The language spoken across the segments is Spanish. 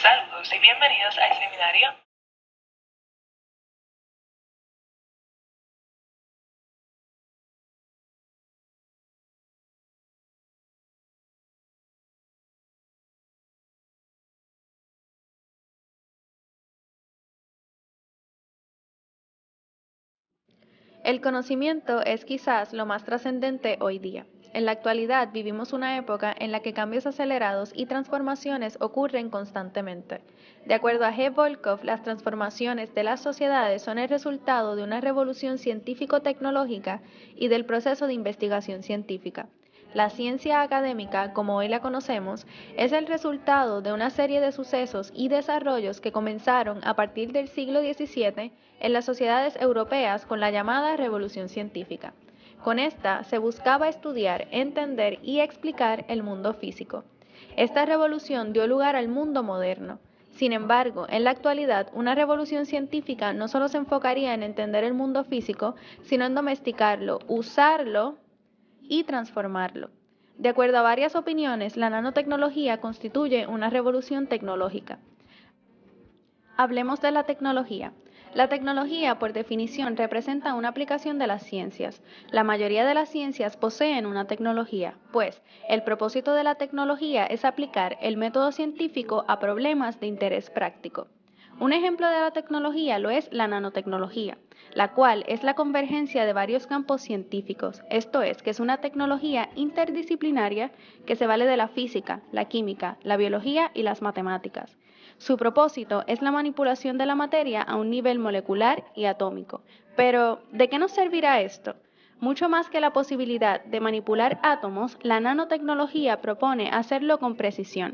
Saludos y bienvenidos al seminario. El conocimiento es quizás lo más trascendente hoy día. En la actualidad vivimos una época en la que cambios acelerados y transformaciones ocurren constantemente. De acuerdo a G. Volkov, las transformaciones de las sociedades son el resultado de una revolución científico-tecnológica y del proceso de investigación científica. La ciencia académica, como hoy la conocemos, es el resultado de una serie de sucesos y desarrollos que comenzaron a partir del siglo XVII en las sociedades europeas con la llamada Revolución Científica. Con esta se buscaba estudiar, entender y explicar el mundo físico. Esta revolución dio lugar al mundo moderno. Sin embargo, en la actualidad, una revolución científica no solo se enfocaría en entender el mundo físico, sino en domesticarlo, usarlo y transformarlo. De acuerdo a varias opiniones, la nanotecnología constituye una revolución tecnológica. Hablemos de la tecnología. La tecnología, por definición, representa una aplicación de las ciencias. La mayoría de las ciencias poseen una tecnología, pues el propósito de la tecnología es aplicar el método científico a problemas de interés práctico. Un ejemplo de la tecnología lo es la nanotecnología, la cual es la convergencia de varios campos científicos, esto es, que es una tecnología interdisciplinaria que se vale de la física, la química, la biología y las matemáticas. Su propósito es la manipulación de la materia a un nivel molecular y atómico. Pero, ¿de qué nos servirá esto? Mucho más que la posibilidad de manipular átomos, la nanotecnología propone hacerlo con precisión.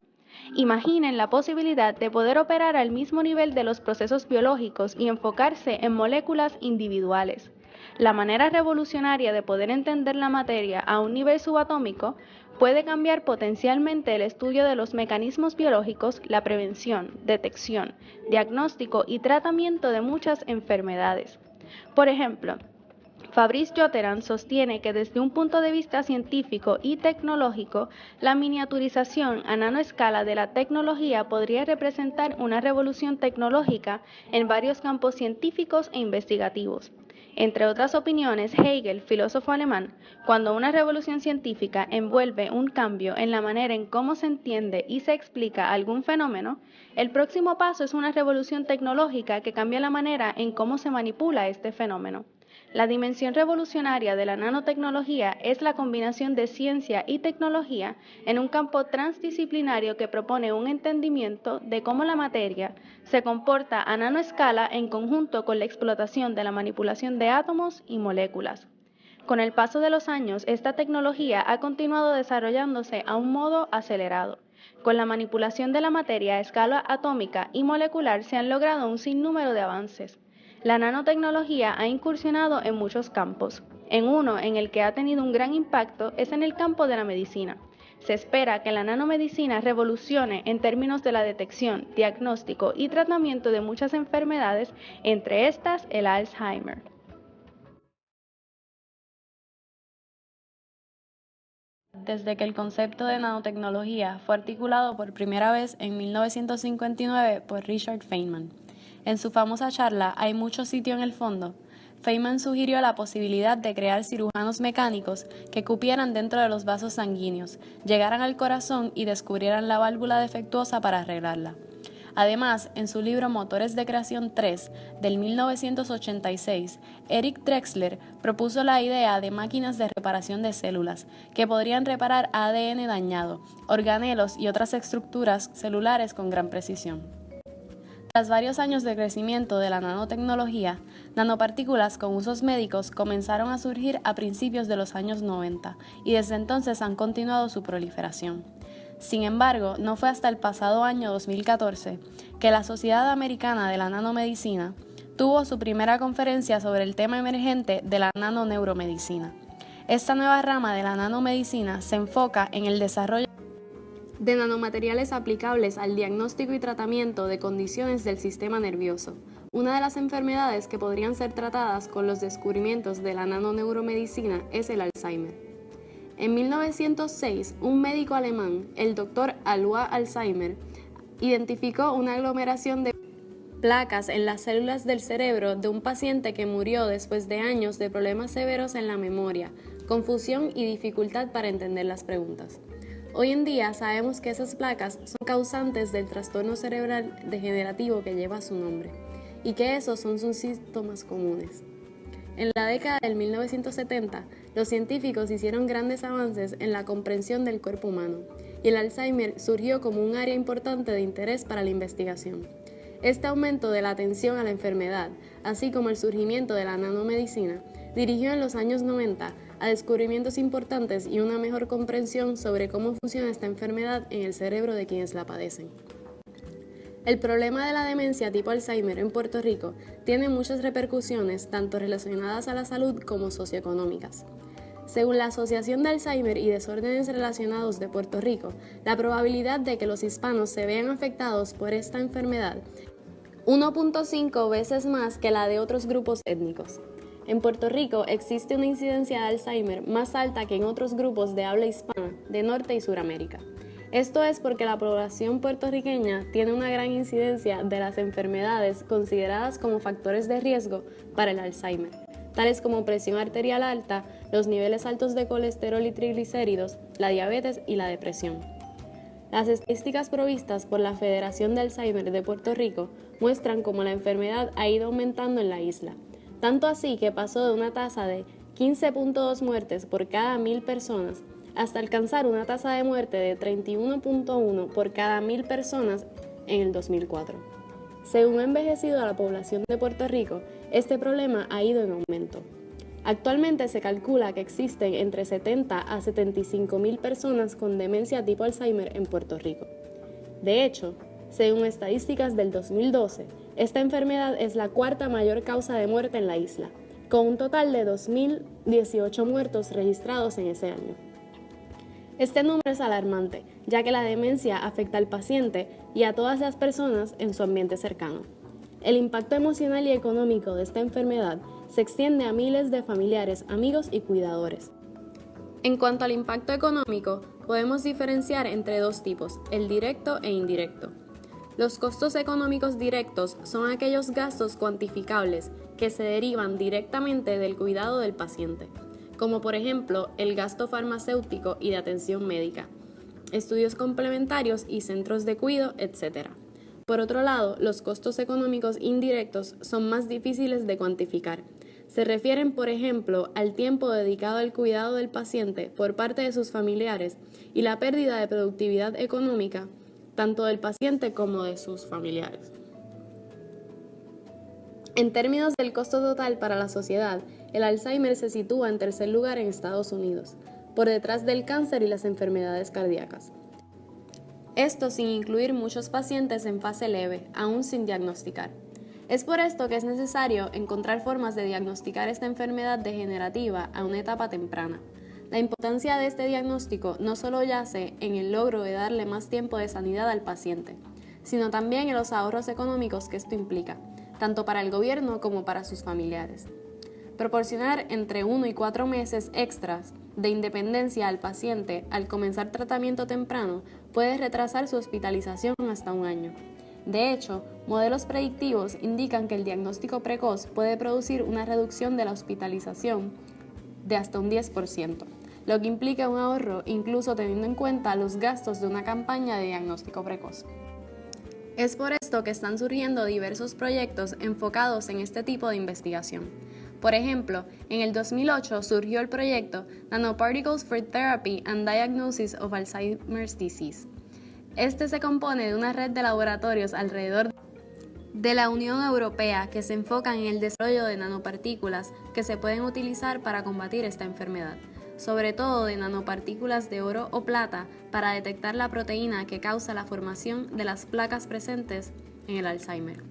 Imaginen la posibilidad de poder operar al mismo nivel de los procesos biológicos y enfocarse en moléculas individuales. La manera revolucionaria de poder entender la materia a un nivel subatómico puede cambiar potencialmente el estudio de los mecanismos biológicos, la prevención, detección, diagnóstico y tratamiento de muchas enfermedades. Por ejemplo, Fabrice Jotteran sostiene que desde un punto de vista científico y tecnológico, la miniaturización a nanoescala de la tecnología podría representar una revolución tecnológica en varios campos científicos e investigativos. Entre otras opiniones, Hegel, filósofo alemán, cuando una revolución científica envuelve un cambio en la manera en cómo se entiende y se explica algún fenómeno, el próximo paso es una revolución tecnológica que cambia la manera en cómo se manipula este fenómeno. La dimensión revolucionaria de la nanotecnología es la combinación de ciencia y tecnología en un campo transdisciplinario que propone un entendimiento de cómo la materia se comporta a nanoescala en conjunto con la explotación de la manipulación de átomos y moléculas. Con el paso de los años, esta tecnología ha continuado desarrollándose a un modo acelerado. Con la manipulación de la materia a escala atómica y molecular se han logrado un sinnúmero de avances. La nanotecnología ha incursionado en muchos campos. En uno en el que ha tenido un gran impacto es en el campo de la medicina. Se espera que la nanomedicina revolucione en términos de la detección, diagnóstico y tratamiento de muchas enfermedades, entre estas el Alzheimer. Desde que el concepto de nanotecnología fue articulado por primera vez en 1959 por Richard Feynman. En su famosa charla "Hay mucho sitio en el fondo", Feynman sugirió la posibilidad de crear cirujanos mecánicos que cupieran dentro de los vasos sanguíneos, llegaran al corazón y descubrieran la válvula defectuosa para arreglarla. Además, en su libro Motores de Creación 3, del 1986, Eric Drexler propuso la idea de máquinas de reparación de células, que podrían reparar ADN dañado, organelos y otras estructuras celulares con gran precisión. Tras varios años de crecimiento de la nanotecnología, nanopartículas con usos médicos comenzaron a surgir a principios de los años 90 y desde entonces han continuado su proliferación. Sin embargo, no fue hasta el pasado año 2014 que la Sociedad Americana de la Nanomedicina tuvo su primera conferencia sobre el tema emergente de la nanoneuromedicina. Esta nueva rama de la nanomedicina se enfoca en el desarrollo de nanomateriales aplicables al diagnóstico y tratamiento de condiciones del sistema nervioso, una de las enfermedades que podrían ser tratadas con los descubrimientos de la nanoneuromedicina es el Alzheimer. En 1906, un médico alemán, el Dr. Alois Alzheimer, identificó una aglomeración de placas en las células del cerebro de un paciente que murió después de años de problemas severos en la memoria, confusión y dificultad para entender las preguntas. Hoy en día sabemos que esas placas son causantes del trastorno cerebral degenerativo que lleva su nombre y que esos son sus síntomas comunes. En la década del 1970, los científicos hicieron grandes avances en la comprensión del cuerpo humano y el Alzheimer surgió como un área importante de interés para la investigación. Este aumento de la atención a la enfermedad, así como el surgimiento de la nanomedicina, dirigió en los años 90 a descubrimientos importantes y una mejor comprensión sobre cómo funciona esta enfermedad en el cerebro de quienes la padecen. El problema de la demencia tipo Alzheimer en Puerto Rico tiene muchas repercusiones, tanto relacionadas a la salud como socioeconómicas. Según la Asociación de Alzheimer y Desórdenes Relacionados de Puerto Rico, la probabilidad de que los hispanos se vean afectados por esta enfermedad 1.5 veces más que la de otros grupos étnicos. En Puerto Rico existe una incidencia de Alzheimer más alta que en otros grupos de habla hispana de Norte y Suramérica. Esto es porque la población puertorriqueña tiene una gran incidencia de las enfermedades consideradas como factores de riesgo para el Alzheimer, tales como presión arterial alta, los niveles altos de colesterol y triglicéridos, la diabetes y la depresión. Las estadísticas provistas por la Federación de Alzheimer de Puerto Rico muestran cómo la enfermedad ha ido aumentando en la isla, tanto así que pasó de una tasa de 15.2 muertes por cada 1.000 personas hasta alcanzar una tasa de muerte de 31.1 por cada 1.000 personas en el 2004. Según ha envejecido la población de Puerto Rico, este problema ha ido en aumento. Actualmente se calcula que existen entre 70 a 75.000 personas con demencia tipo Alzheimer en Puerto Rico. De hecho, según estadísticas del 2012, esta enfermedad es la cuarta mayor causa de muerte en la isla, con un total de 2.018 muertos registrados en ese año. Este número es alarmante, ya que la demencia afecta al paciente y a todas las personas en su ambiente cercano. El impacto emocional y económico de esta enfermedad se extiende a miles de familiares, amigos y cuidadores. En cuanto al impacto económico, podemos diferenciar entre dos tipos, el directo e indirecto. Los costos económicos directos son aquellos gastos cuantificables que se derivan directamente del cuidado del paciente, como por ejemplo el gasto farmacéutico y de atención médica, estudios complementarios y centros de cuidado, etc. Por otro lado, los costos económicos indirectos son más difíciles de cuantificar. Se refieren, por ejemplo, al tiempo dedicado al cuidado del paciente por parte de sus familiares y la pérdida de productividad económica, tanto del paciente como de sus familiares. En términos del costo total para la sociedad, el Alzheimer se sitúa en tercer lugar en Estados Unidos, por detrás del cáncer y las enfermedades cardíacas. Esto sin incluir muchos pacientes en fase leve, aún sin diagnosticar. Es por esto que es necesario encontrar formas de diagnosticar esta enfermedad degenerativa a una etapa temprana. La importancia de este diagnóstico no solo yace en el logro de darle más tiempo de sanidad al paciente, sino también en los ahorros económicos que esto implica, tanto para el gobierno como para sus familiares. Proporcionar entre 1 y 4 meses extras de independencia al paciente al comenzar tratamiento temprano puede retrasar su hospitalización hasta 1 año. De hecho, modelos predictivos indican que el diagnóstico precoz puede producir una reducción de la hospitalización de hasta un 10%, lo que implica un ahorro incluso teniendo en cuenta los gastos de una campaña de diagnóstico precoz. Es por esto que están surgiendo diversos proyectos enfocados en este tipo de investigación. Por ejemplo, en el 2008 surgió el proyecto Nanoparticles for Therapy and Diagnosis of Alzheimer's Disease. Este se compone de una red de laboratorios alrededor de la Unión Europea que se enfocan en el desarrollo de nanopartículas que se pueden utilizar para combatir esta enfermedad, sobre todo de nanopartículas de oro o plata para detectar la proteína que causa la formación de las placas presentes en el Alzheimer.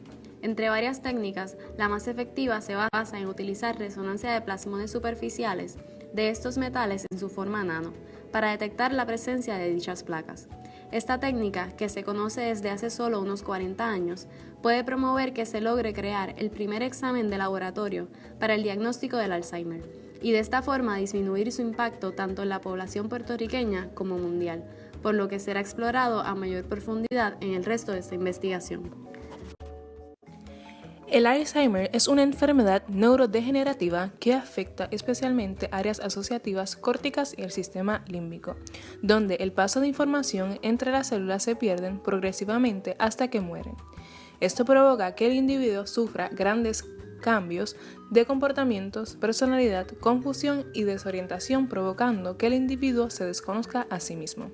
Entre varias técnicas, la más efectiva se basa en utilizar resonancia de plasmones superficiales de estos metales en su forma nano para detectar la presencia de dichas placas. Esta técnica, que se conoce desde hace solo unos 40 años, puede promover que se logre crear el primer examen de laboratorio para el diagnóstico del Alzheimer y de esta forma disminuir su impacto tanto en la población puertorriqueña como mundial, por lo que será explorado a mayor profundidad en el resto de esta investigación. El Alzheimer es una enfermedad neurodegenerativa que afecta especialmente áreas asociativas córticas y el sistema límbico, donde el paso de información entre las células se pierden progresivamente hasta que mueren. Esto provoca que el individuo sufra grandes cambios de comportamientos, personalidad, confusión y desorientación, provocando que el individuo se desconozca a sí mismo.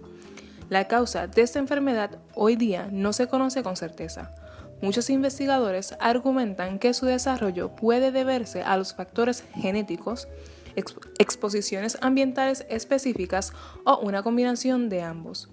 La causa de esta enfermedad hoy día no se conoce con certeza. Muchos investigadores argumentan que su desarrollo puede deberse a los factores genéticos, exposiciones ambientales específicas o una combinación de ambos.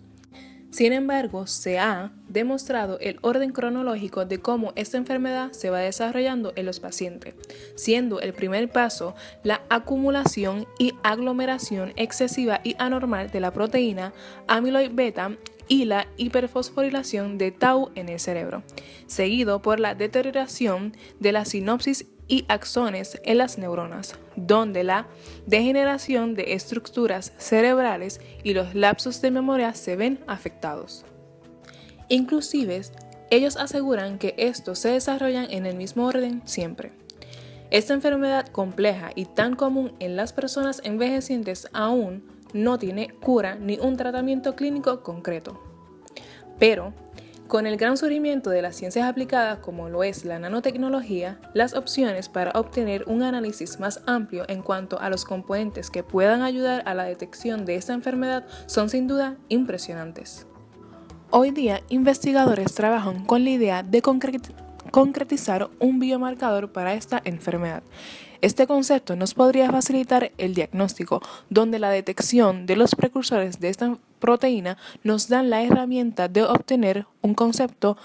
Sin embargo, se ha demostrado el orden cronológico de cómo esta enfermedad se va desarrollando en los pacientes, siendo el primer paso la acumulación y aglomeración excesiva y anormal de la proteína amiloid beta y la hiperfosforilación de tau en el cerebro, seguido por la deterioración de la sinapsis y axones en las neuronas, donde la degeneración de estructuras cerebrales y los lapsos de memoria se ven afectados. Inclusive, ellos aseguran que estos se desarrollan en el mismo orden siempre. Esta enfermedad compleja y tan común en las personas envejecientes aún no tiene cura ni un tratamiento clínico concreto. Pero, con el gran surgimiento de las ciencias aplicadas como lo es la nanotecnología, las opciones para obtener un análisis más amplio en cuanto a los componentes que puedan ayudar a la detección de esta enfermedad son sin duda impresionantes. Hoy día, investigadores trabajan con la idea de concretizar un biomarcador para esta enfermedad. Este concepto nos podría facilitar el diagnóstico, donde la detección de los precursores de esta proteína nos dan la herramienta de obtener un concepto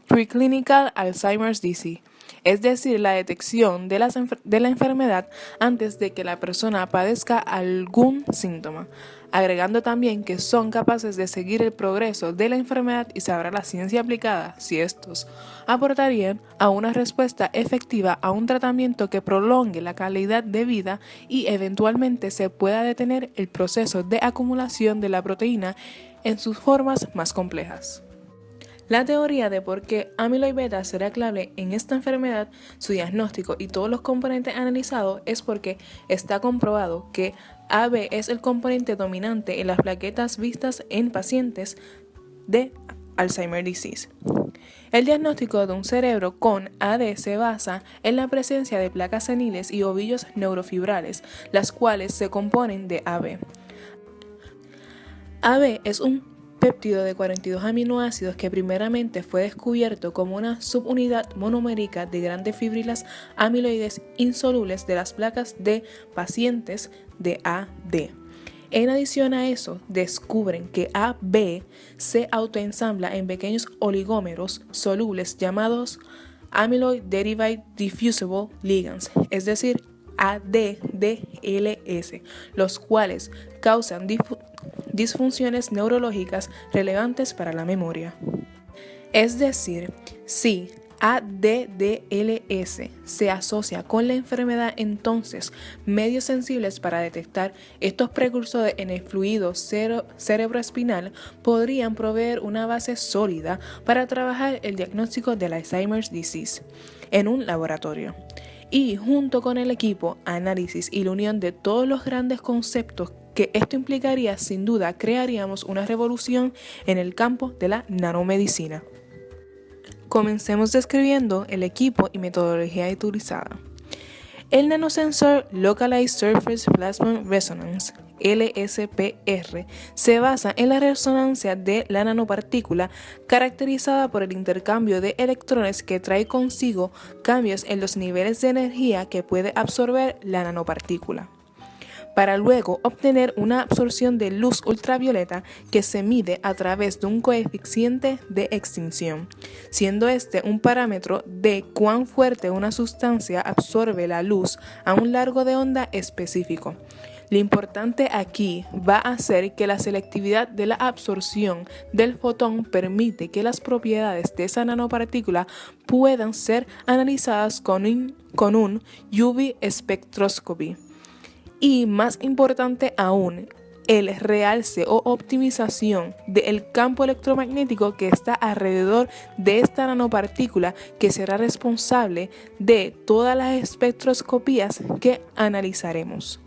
preclinical Alzheimer's disease, es decir, la detección de la enfermedad antes de que la persona padezca algún síntoma, agregando también que son capaces de seguir el progreso de la enfermedad y sabrá la ciencia aplicada si estos aportarían a una respuesta efectiva a un tratamiento que prolongue la calidad de vida y eventualmente se pueda detener el proceso de acumulación de la proteína en sus formas más complejas. La teoría de por qué amiloid beta será clave en esta enfermedad, su diagnóstico y todos los componentes analizados es porque está comprobado que AB es el componente dominante en las plaquetas vistas en pacientes de Alzheimer's disease. El diagnóstico de un cerebro con AD se basa en la presencia de placas seniles y ovillos neurofibrales, las cuales se componen de AB. AB es un péptido de 42 aminoácidos que primeramente fue descubierto como una subunidad monomérica de grandes fibrilas amiloides insolubles de las placas de pacientes de AD. En adición a eso, descubren que AB se autoensambla en pequeños oligómeros solubles llamados Amyloid Derivative Diffusible Ligands, es decir, ADDLS, los cuales causan disfunciones neurológicas relevantes para la memoria. Es decir, si ADDLS se asocia con la enfermedad, entonces medios sensibles para detectar estos precursores en el fluido cerebroespinal podrían proveer una base sólida para trabajar el diagnóstico del Alzheimer's disease en un laboratorio. Y junto con el equipo, análisis y la unión de todos los grandes conceptos que esto implicaría, sin duda crearíamos una revolución en el campo de la nanomedicina. Comencemos describiendo el equipo y metodología utilizada. El Nanosensor Localized Surface Plasmon Resonance, LSPR, se basa en la resonancia de la nanopartícula caracterizada por el intercambio de electrones que trae consigo cambios en los niveles de energía que puede absorber la nanopartícula, para luego obtener una absorción de luz ultravioleta que se mide a través de un coeficiente de extinción, siendo este un parámetro de cuán fuerte una sustancia absorbe la luz a un largo de onda específico. Lo importante aquí va a ser que la selectividad de la absorción del fotón permite que las propiedades de esa nanopartícula puedan ser analizadas con un UV spectroscopy. Y más importante aún, el realce o optimización del campo electromagnético que está alrededor de esta nanopartícula, que será responsable de todas las espectroscopías que analizaremos.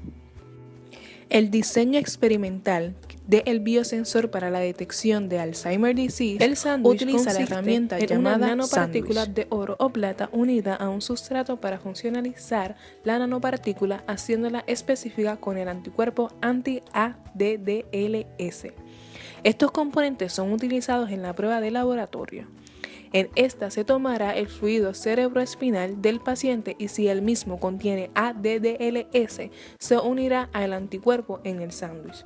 El diseño experimental del biosensor para la detección de Alzheimer disease, el sándwich utiliza la herramienta llamada nanopartícula de oro o plata unida a un sustrato para funcionalizar la nanopartícula, haciéndola específica con el anticuerpo anti-ADDLS. Estos componentes son utilizados en la prueba de laboratorio. En esta se tomará el fluido cerebroespinal del paciente y si el mismo contiene ADDLS, se unirá al anticuerpo en el sándwich.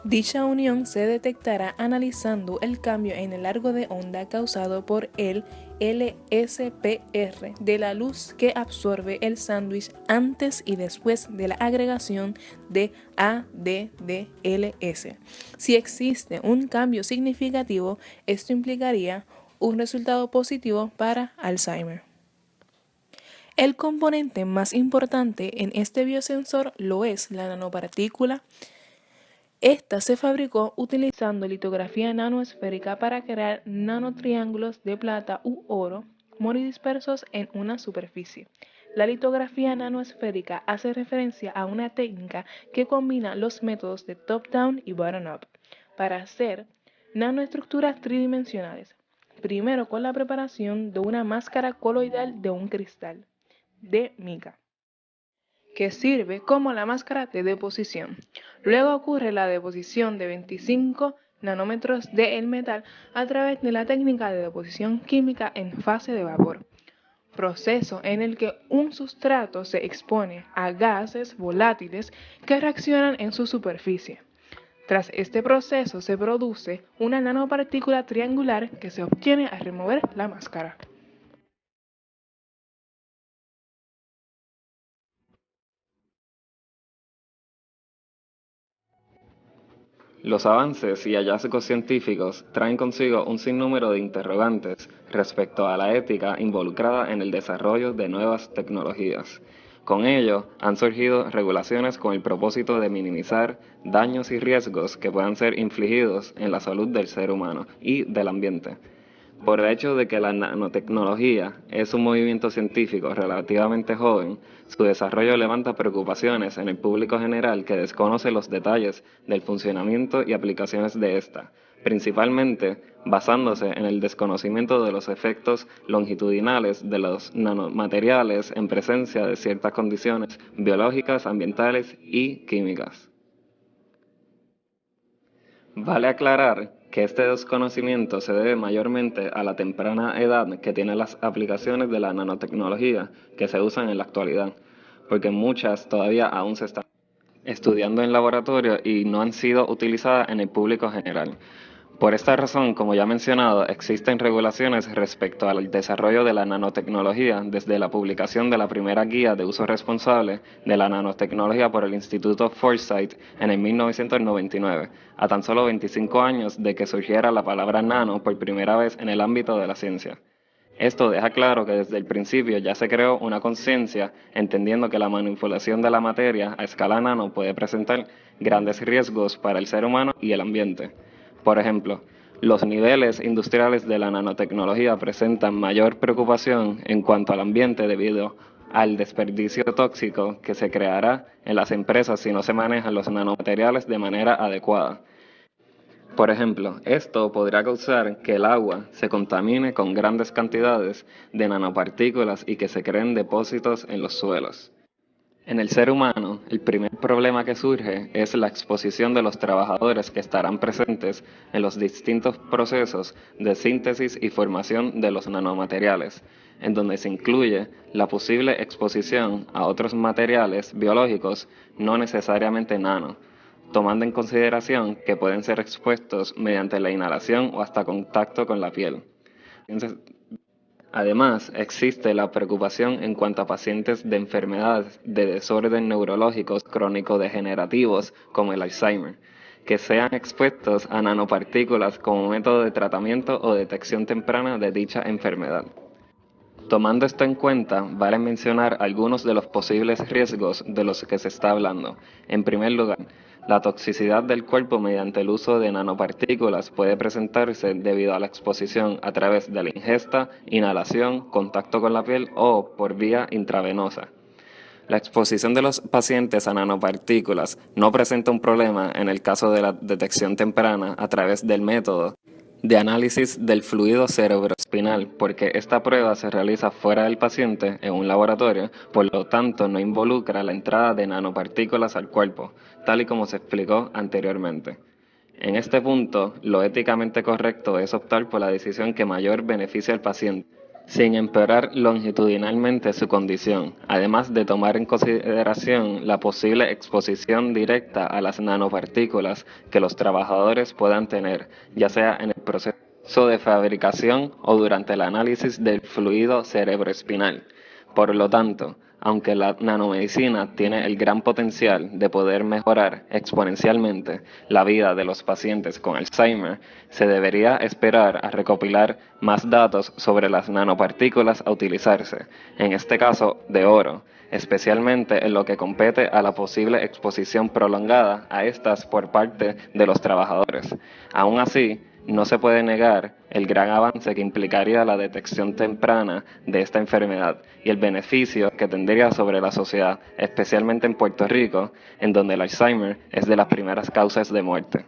Dicha unión se detectará analizando el cambio en el largo de onda causado por el LSPR de la luz que absorbe el sándwich antes y después de la agregación de ADDLS. Si existe un cambio significativo, esto implicaría un resultado positivo para Alzheimer. El componente más importante en este biosensor lo es la nanopartícula. Esta se fabricó utilizando litografía nanoesférica para crear nanotriángulos de plata u oro monodispersos en una superficie. La litografía nanoesférica hace referencia a una técnica que combina los métodos de top-down y bottom-up para hacer nanoestructuras tridimensionales. Primero con la preparación de una máscara coloidal de un cristal de mica, que sirve como la máscara de deposición. Luego ocurre la deposición de 25 nanómetros del metal a través de la técnica de deposición química en fase de vapor, proceso en el que un sustrato se expone a gases volátiles que reaccionan en su superficie. Tras este proceso se produce una nanopartícula triangular que se obtiene al remover la máscara. Los avances y hallazgos científicos traen consigo un sinnúmero de interrogantes respecto a la ética involucrada en el desarrollo de nuevas tecnologías. Con ello, han surgido regulaciones con el propósito de minimizar daños y riesgos que puedan ser infligidos en la salud del ser humano y del ambiente. Por el hecho de que la nanotecnología es un movimiento científico relativamente joven, su desarrollo levanta preocupaciones en el público general que desconoce los detalles del funcionamiento y aplicaciones de esta, principalmente basándose en el desconocimiento de los efectos longitudinales de los nanomateriales en presencia de ciertas condiciones biológicas, ambientales y químicas. Vale aclarar que este desconocimiento se debe mayormente a la temprana edad que tienen las aplicaciones de la nanotecnología que se usan en la actualidad, porque muchas todavía aún se están estudiando en laboratorio y no han sido utilizadas en el público general. Por esta razón, como ya mencionado, existen regulaciones respecto al desarrollo de la nanotecnología desde la publicación de la primera guía de uso responsable de la nanotecnología por el Instituto Foresight en el 1999, a tan solo 25 años de que surgiera la palabra nano por primera vez en el ámbito de la ciencia. Esto deja claro que desde el principio ya se creó una conciencia entendiendo que la manipulación de la materia a escala nano puede presentar grandes riesgos para el ser humano y el ambiente. Por ejemplo, los niveles industriales de la nanotecnología presentan mayor preocupación en cuanto al ambiente debido al desperdicio tóxico que se creará en las empresas si no se manejan los nanomateriales de manera adecuada. Por ejemplo, esto podría causar que el agua se contamine con grandes cantidades de nanopartículas y que se creen depósitos en los suelos. En el ser humano, el primer problema que surge es la exposición de los trabajadores que estarán presentes en los distintos procesos de síntesis y formación de los nanomateriales, en donde se incluye la posible exposición a otros materiales biológicos no necesariamente nano, tomando en consideración que pueden ser expuestos mediante la inhalación o hasta contacto con la piel. Además, existe la preocupación en cuanto a pacientes de enfermedades de desorden neurológicos crónico-degenerativos como el Alzheimer, que sean expuestos a nanopartículas como método de tratamiento o detección temprana de dicha enfermedad. Tomando esto en cuenta, vale mencionar algunos de los posibles riesgos de los que se está hablando. En primer lugar, la toxicidad del cuerpo mediante el uso de nanopartículas puede presentarse debido a la exposición a través de la ingesta, inhalación, contacto con la piel o por vía intravenosa. La exposición de los pacientes a nanopartículas no presenta un problema en el caso de la detección temprana a través del método de análisis del fluido cerebroespinal, porque esta prueba se realiza fuera del paciente en un laboratorio, por lo tanto no involucra la entrada de nanopartículas al cuerpo, tal y como se explicó anteriormente. En este punto, lo éticamente correcto es optar por la decisión que mayor beneficie al paciente, sin empeorar longitudinalmente su condición, además de tomar en consideración la posible exposición directa a las nanopartículas que los trabajadores puedan tener, ya sea en el proceso de fabricación o durante el análisis del fluido cerebroespinal. Por lo tanto, aunque la nanomedicina tiene el gran potencial de poder mejorar exponencialmente la vida de los pacientes con Alzheimer, se debería esperar a recopilar más datos sobre las nanopartículas a utilizarse, en este caso de oro, especialmente en lo que compete a la posible exposición prolongada a estas por parte de los trabajadores. Aún así, no se puede negar el gran avance que implicaría la detección temprana de esta enfermedad y el beneficio que tendría sobre la sociedad, especialmente en Puerto Rico, en donde el Alzheimer es de las primeras causas de muerte.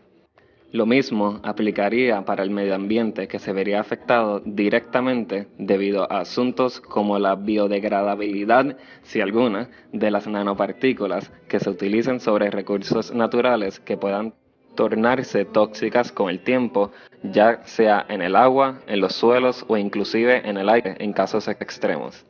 Lo mismo aplicaría para el medio ambiente, que se vería afectado directamente debido a asuntos como la biodegradabilidad, si alguna, de las nanopartículas que se utilicen sobre recursos naturales que puedan tornarse tóxicas con el tiempo, ya sea en el agua, en los suelos o inclusive en el aire en casos extremos.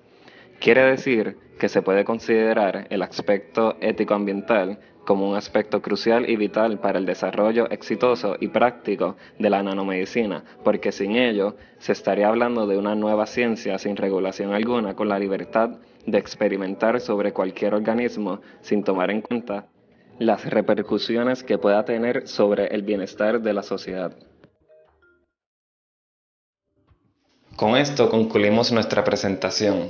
Quiere decir que se puede considerar el aspecto ético-ambiental como un aspecto crucial y vital para el desarrollo exitoso y práctico de la nanomedicina, porque sin ello se estaría hablando de una nueva ciencia sin regulación alguna, con la libertad de experimentar sobre cualquier organismo sin tomar en cuenta las repercusiones que pueda tener sobre el bienestar de la sociedad. Con esto concluimos nuestra presentación.